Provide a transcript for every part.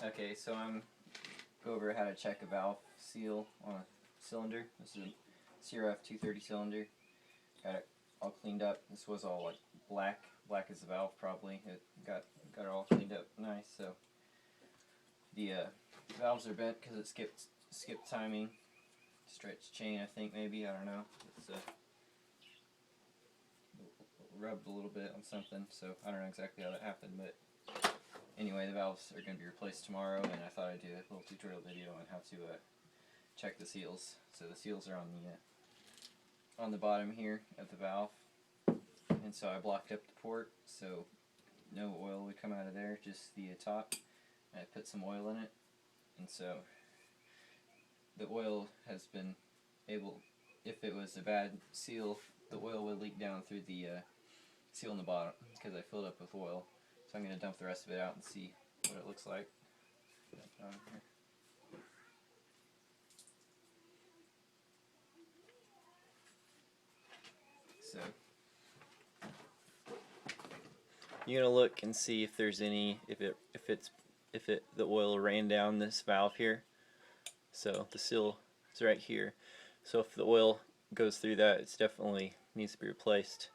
Okay, so I'm go over how to check a valve seal on a cylinder. This is a CRF230 cylinder. Got it all cleaned up. This was all like black as the valve probably. It got it all cleaned up nice. So the valves are bent because it skipped timing. Stretched chain, I think, maybe, I don't know. It's rubbed a little bit on something, so I don't know exactly how that happened, but anyway, the valves are going to be replaced tomorrow, and I thought I'd do a little tutorial video on how to check the seals. So the seals are on the bottom here of the valve, and so I blocked up the port so no oil would come out of there, just the top. I put some oil in it, and so the oil has been able, if it was a bad seal, the oil would leak down through the seal in the bottom because I filled up with oil. So I'm going to dump the rest of it out and see what it looks like. So you're going to look and see if there's any, the oil ran down this valve here. So the seal is right here. So if the oil goes through that, it's definitely needs to be replaced.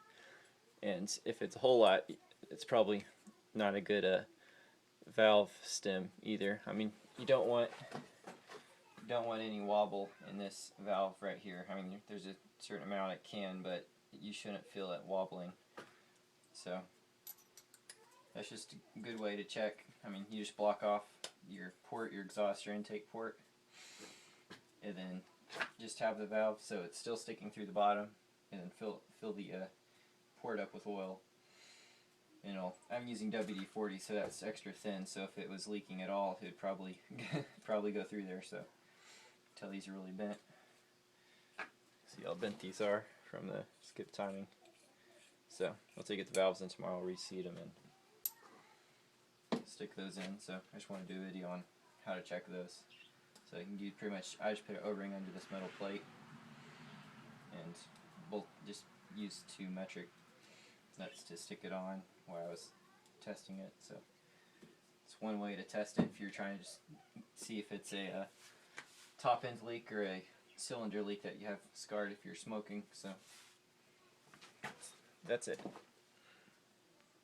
And if it's a whole lot, it's probably not a good valve stem either. I mean, you don't want any wobble in this valve right here. I mean, there's a certain amount it can, but you shouldn't feel it wobbling. So that's just a good way to check. I mean, you just block off your port, your exhaust, your intake port, and then just have the valve so it's still sticking through the bottom, and then fill the port up with oil. I'm using WD-40, so that's extra thin, so if it was leaking at all, it would probably go through there. So tell these are really bent. See how bent these are from the skip timing. So once I get the valves in tomorrow, I'll reseat them and stick those in. So I just want to do a video on how to check those. So you can do pretty much, I just put an O-ring under this metal plate and just use 2 metric nuts to stick it on while I was testing it. So it's one way to test it if you're trying to just see if it's a top end leak or a cylinder leak that you have scarred if you're smoking. So that's it.